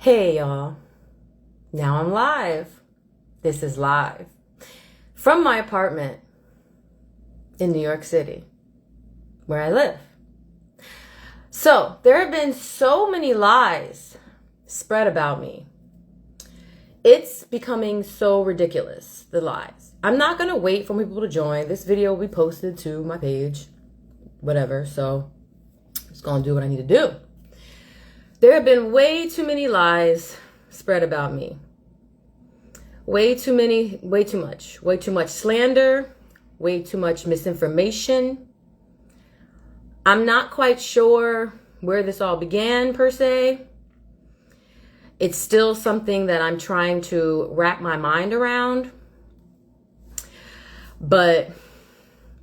Hey y'all, now I'm live. This is live from my apartment in New York City, where I live. So, there have been so many lies spread about me. It's becoming so ridiculous, the lies. I'm not going to wait for people to join. This video will be posted to my page, whatever, so I'm just going to do what I need to do. There have been way too many lies spread about me. Way too much slander, way too much misinformation. I'm not quite sure where this all began per se. It's still something that I'm trying to wrap my mind around, but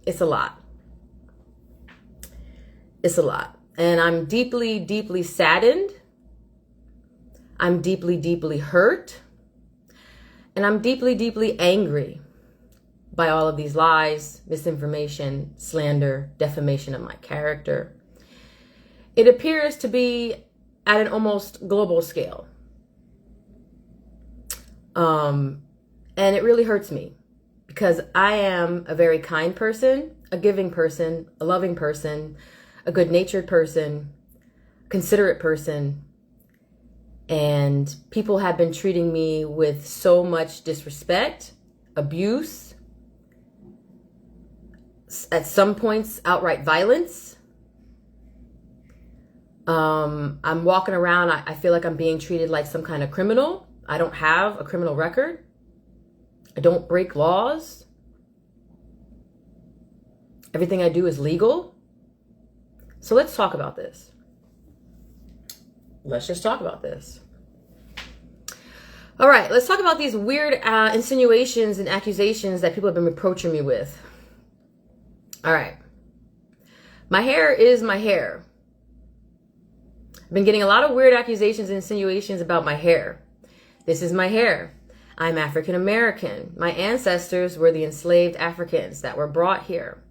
it's a lot. It's a lot. And I'm deeply, deeply saddened. I'm deeply, deeply hurt. And I'm deeply, deeply angry by all of these lies, misinformation, slander, defamation of my character. It appears to be at an almost global scale. And it really hurts me because I am a very kind person, a giving person, a loving person, a good-natured person, considerate person, and people have been treating me with so much disrespect, abuse, at some points outright violence. I'm walking around, I feel like I'm being treated like some kind of criminal. I don't have a criminal record. I don't break laws. Everything I do is legal. So let's talk about this. Let's just talk about this. All right, let's talk about these weird insinuations and accusations that people have been reproaching me with. All right. My hair is my hair. I've been getting a lot of weird accusations and insinuations about my hair. This is my hair. I'm African American. My ancestors were the enslaved Africans that were brought here.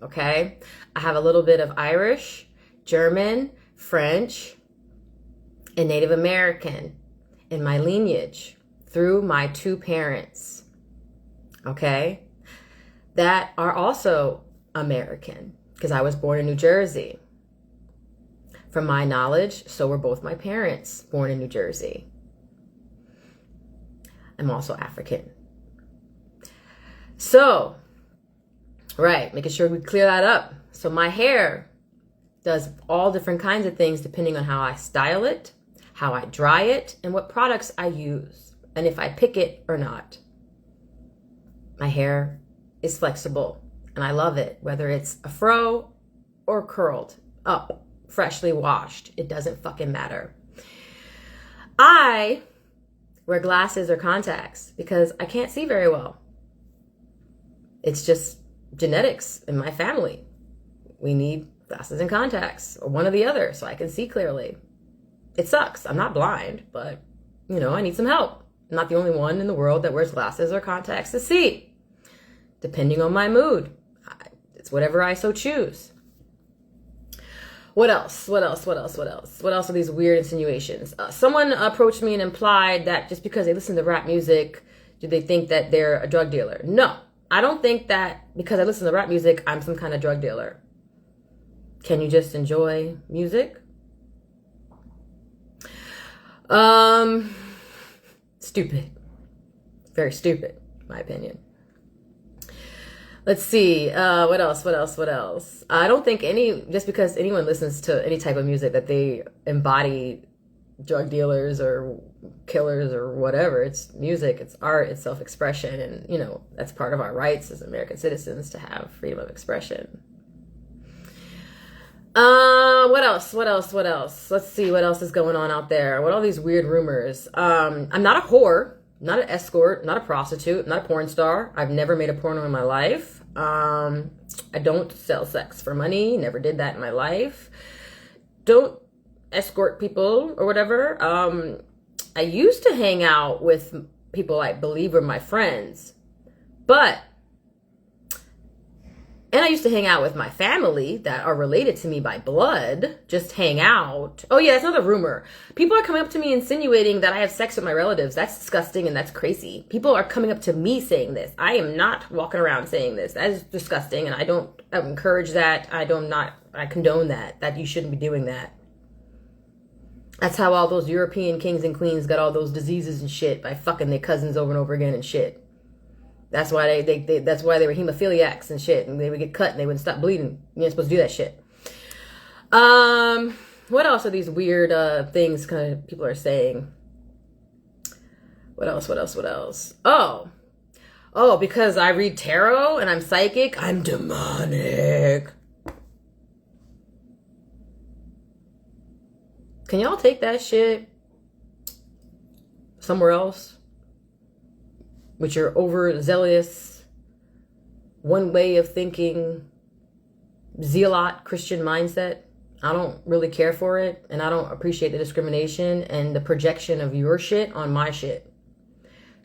Okay? I have a little bit of Irish, German, French, and Native American in my lineage through my two parents. Okay? That are also American because I was born in New Jersey. From my knowledge, so were both my parents born in New Jersey. I'm also African. So, right, making sure we clear that up. So my hair does all different kinds of things depending on how I style it, how I dry it, and what products I use, and if I pick it or not. My hair is flexible, and I love it, whether it's a fro or curled up, freshly washed. It doesn't fucking matter. I wear glasses or contacts because I can't see very well. It's just genetics in my family. We need glasses and contacts, or one or the other, so I can see clearly. It sucks. I'm not blind, but, I need some help. I'm not the only one in the world that wears glasses or contacts to see. Depending on my mood. It's whatever I so choose. What else? What else are these weird insinuations? Someone approached me and implied that just because they listen to rap music, do they think that they're a drug dealer? No. I don't think that because I listen to rap music, I'm some kind of drug dealer. Can you just enjoy music? Stupid. Very stupid, in my opinion. Let's see. What else? I don't think just because anyone listens to any type of music that they embody drug dealers or killers or whatever. It's music, it's art, it's self-expression, and that's part of our rights as American citizens to have freedom of expression. What else? Let's see what else is going on out there. What are all these weird rumors? I'm not a whore, not an escort, not a prostitute, not a porn star. I've never made a porno in my life. I don't sell sex for money, never did that in my life. Don't escort people or whatever. I used to hang out with people I believe were my friends, but And I used to hang out with my family that are related to me by blood, just hang out. Oh yeah, that's another rumor. People are coming up to me insinuating that I have sex with my relatives. That's disgusting and that's crazy. People are coming up to me saying this. I am not walking around saying this. That is disgusting, and I don't encourage that. I condone that you shouldn't be doing that. That's how all those European kings and queens got all those diseases and shit, by fucking their cousins over and over again and shit. That's why that's why they were hemophiliacs and shit, and they would get cut and they wouldn't stop bleeding. You ain't supposed to do that shit. What else are these weird things kind of people are saying? What else? Oh, because I read tarot and I'm psychic, I'm demonic. Can y'all take that shit somewhere else? With your overzealous, one way of thinking, zealot Christian mindset. I don't really care for it, and I don't appreciate the discrimination and the projection of your shit on my shit.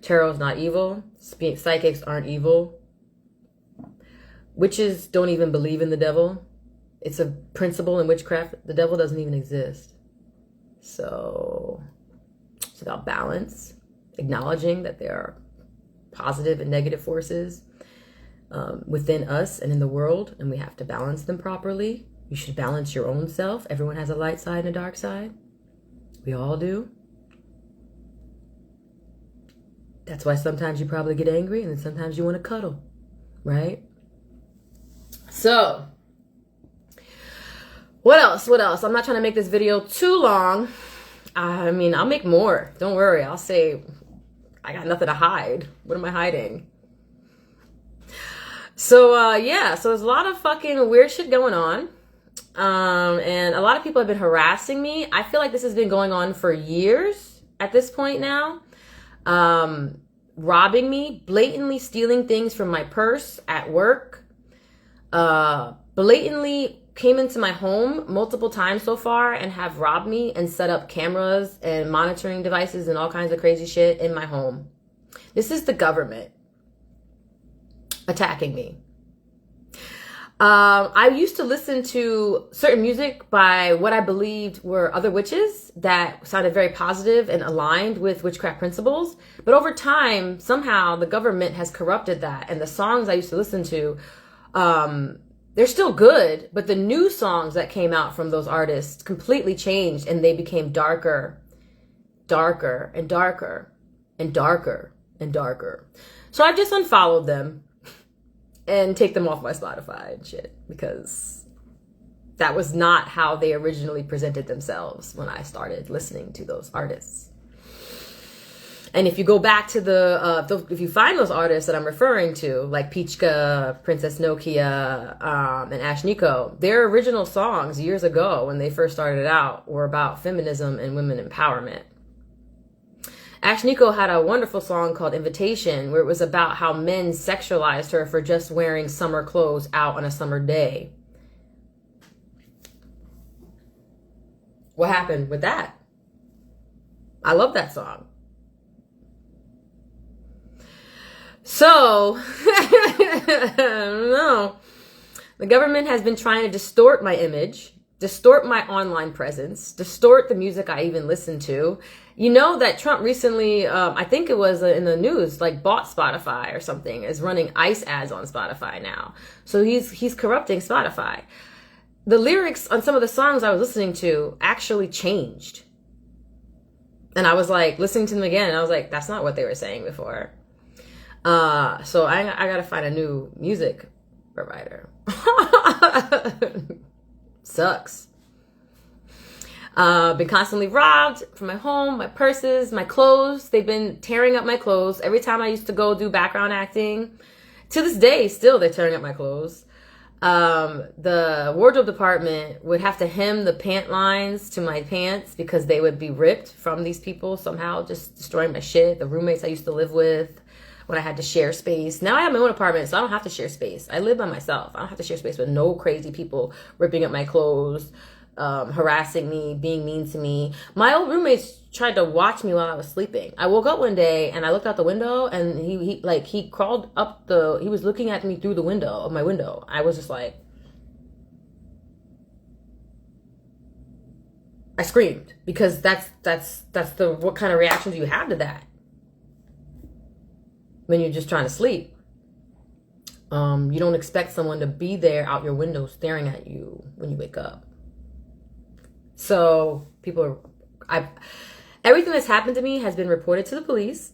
Tarot's not evil. Psychics aren't evil. Witches don't even believe in the devil. It's a principle in witchcraft. The devil doesn't even exist. So it's about balance, acknowledging that there are positive and negative forces within us and in the world, and we have to balance them properly. You should balance your own self. Everyone has a light side and a dark side. We all do. That's why sometimes you probably get angry and then sometimes you want to cuddle, right? So, what else? I'm not trying to make this video too long. I mean, I'll make more. Don't worry. I'll say I got nothing to hide. What am I hiding? So, yeah. So there's a lot of fucking weird shit going on. And a lot of people have been harassing me. I feel like this has been going on for years at this point now. Robbing me, blatantly stealing things from my purse at work. Blatantly came into my home multiple times so far and have robbed me and set up cameras and monitoring devices and all kinds of crazy shit in my home. This is the government attacking me. I used to listen to certain music by what I believed were other witches that sounded very positive and aligned with witchcraft principles. But over time, somehow the government has corrupted that. And the songs I used to listen to, they're still good, but the new songs that came out from those artists completely changed, and they became darker, darker, and darker, and darker, and darker. So I've just unfollowed them and take them off my Spotify and shit, because that was not how they originally presented themselves when I started listening to those artists. And if you go back to if you find those artists that I'm referring to, like Peachka, Princess Nokia, and Ashnikko, their original songs years ago when they first started out were about feminism and women empowerment. Ashnikko had a wonderful song called Invitation, where it was about how men sexualized her for just wearing summer clothes out on a summer day. What happened with that? I love that song. So, I don't know. The government has been trying to distort my image, distort my online presence, distort the music I even listen to. You know that Trump recently, I think it was in the news, like bought Spotify or something, is running ICE ads on Spotify now. So he's corrupting Spotify. The lyrics on some of the songs I was listening to actually changed. And I was like, listening to them again, and I was like, that's not what they were saying before. So I gotta find a new music provider. Sucks. Been constantly robbed from my home, my purses, my clothes. They've been tearing up my clothes. Every time I used to go do background acting, to this day, still they're tearing up my clothes. The wardrobe department would have to hem the pant lines to my pants because they would be ripped from these people somehow, just destroying my shit. The roommates I used to live with, when I had to share space. Now I have my own apartment, so I don't have to share space. I live by myself. I don't have to share space with no crazy people ripping up my clothes, harassing me, being mean to me. My old roommates tried to watch me while I was sleeping. I woke up one day and I looked out the window, and he crawled up he was looking at me through the window of my window. I was just like, I screamed, because that's the what kind of reaction do you have to that when you're just trying to sleep? You don't expect someone to be there out your window staring at you when you wake up. So everything that's happened to me has been reported to the police.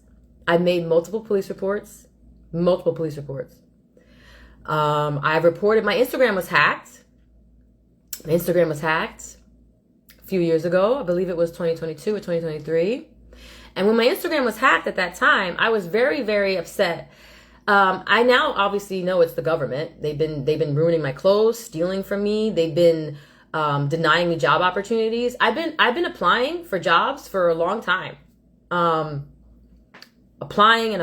I've made multiple police reports. I've reported, my Instagram was hacked. A few years ago. I believe it was 2022 or 2023. And when my Instagram was hacked at that time, I was very, very upset. I now obviously know it's the government. They've been ruining my clothes, stealing from me. They've been denying me job opportunities. I've been applying for jobs for a long time. Applying. And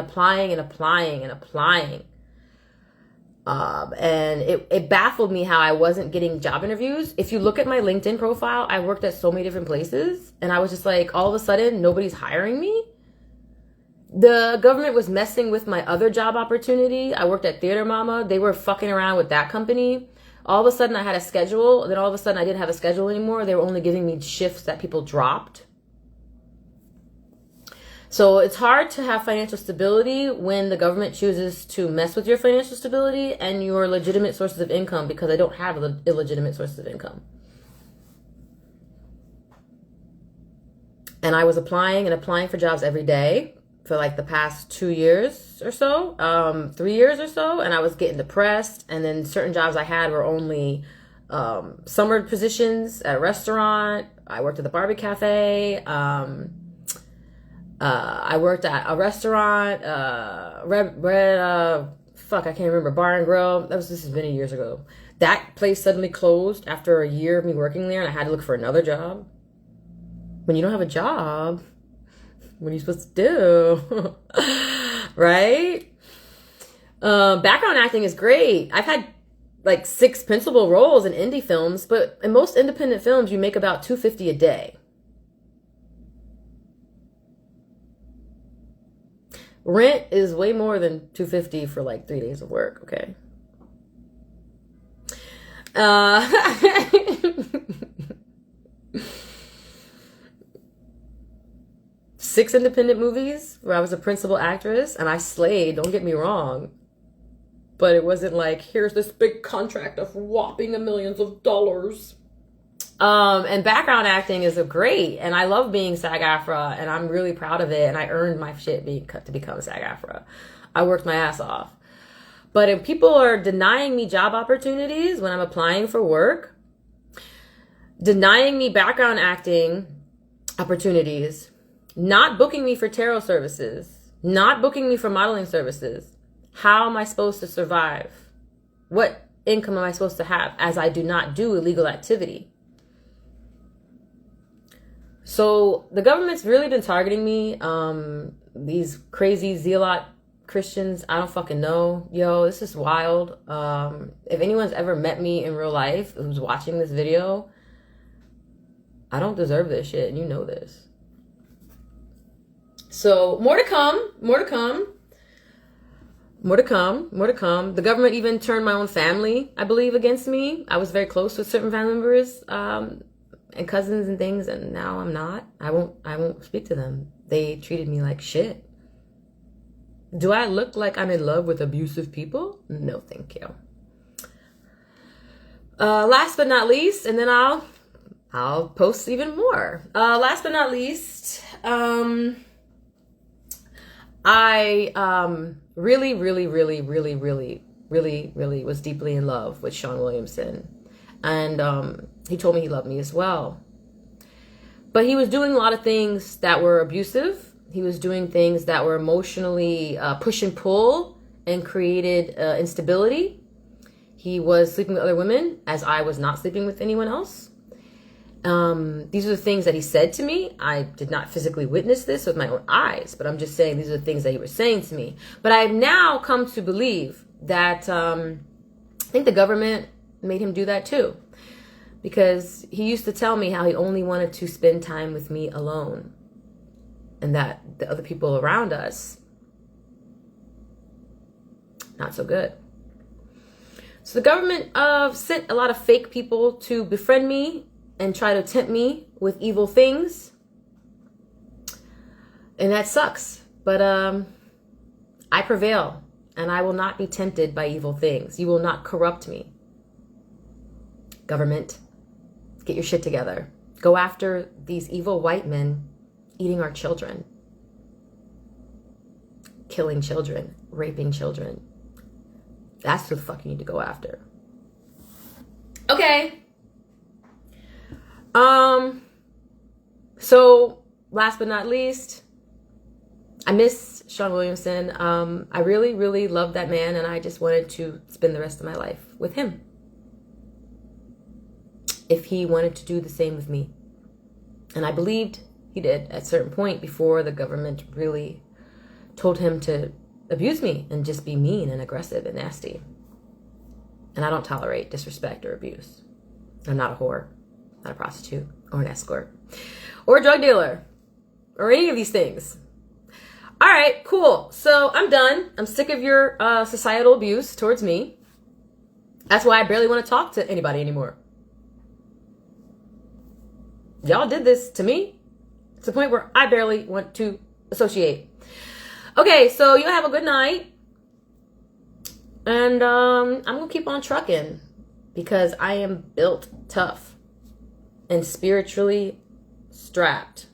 it baffled me how I wasn't getting job interviews. If you look at my LinkedIn profile, I worked at so many different places, and I was just like, all of a sudden, nobody's hiring me. The government was messing with my other job opportunity. I worked at Theater Mama. They were fucking around with that company. All of a sudden, I had a schedule. Then all of a sudden, I didn't have a schedule anymore. They were only giving me shifts that people dropped. So it's hard to have financial stability when the government chooses to mess with your financial stability and your legitimate sources of income, because I don't have illegitimate sources of income. And I was applying for jobs every day for like the past 2 years or so, 3 years or so. And I was getting depressed. And then certain jobs I had were only summer positions at a restaurant. I worked at the Barbie Cafe. I worked at a restaurant, I can't remember, Bar and Grill. This is many years ago. That place suddenly closed after a year of me working there, and I had to look for another job. When you don't have a job, what are you supposed to do? Right? Background acting is great. I've had like 6 principal roles in indie films, but in most independent films, you make about $250 a day. Rent is way more than $250 for like 3 days of work, okay? 6 independent movies where I was a principal actress, and I slayed, don't get me wrong. But it wasn't like, here's this big contract of whopping millions of dollars. And background acting is great, and I love being SAG-AFTRA, and I'm really proud of it, and I earned my shit being cut to become SAG-AFTRA. I worked my ass off. But if people are denying me job opportunities when I'm applying for work, denying me background acting opportunities, not booking me for tarot services, not booking me for modeling services, how am I supposed to survive? What income am I supposed to have, as I do not do illegal activity? So the government's really been targeting me. These crazy zealot Christians, I don't fucking know. Yo, this is wild. If anyone's ever met me in real life who's watching this video, I don't deserve this shit, and you know this. So more to come. The government even turned my own family, I believe, against me. I was very close with certain family members, and cousins and things, and now I'm not. I won't speak to them. They treated me like shit. Do I look like I'm in love with abusive people? No, thank you. Last but not least, and then I'll post even more. Last but not least, I really was deeply in love with Sean Williamson. And he told me he loved me as well. But he was doing a lot of things that were abusive. He was doing things that were emotionally push and pull and created instability. He was sleeping with other women, as I was not sleeping with anyone else. These are the things that he said to me. I did not physically witness this with my own eyes, but I'm just saying these are the things that he was saying to me. But I've now come to believe that I think the government made him do that too. because he used to tell me how he only wanted to spend time with me alone, and that the other people around us, not so good. So the government sent a lot of fake people to befriend me and try to tempt me with evil things. And that sucks. But I prevail, and I will not be tempted by evil things. You will not corrupt me. Government, get your shit together. Go after these evil white men eating our children, killing children, raping children. That's who the fuck you need to go after. Okay. So last but not least, I miss Sean Williamson. I really, really love that man, and I just wanted to spend the rest of my life with him. If he wanted to do the same with me. And I believed he did at a certain point before the government really told him to abuse me and just be mean and aggressive and nasty. And I don't tolerate disrespect or abuse. I'm not a whore, not a prostitute or an escort or a drug dealer or any of these things. All right, cool. So I'm done. I'm sick of your societal abuse towards me. That's why I barely want to talk to anybody anymore. Y'all did this to me to the point where I barely want to associate. Okay, so you have a good night. And I'm going to keep on trucking because I am built tough and spiritually strapped.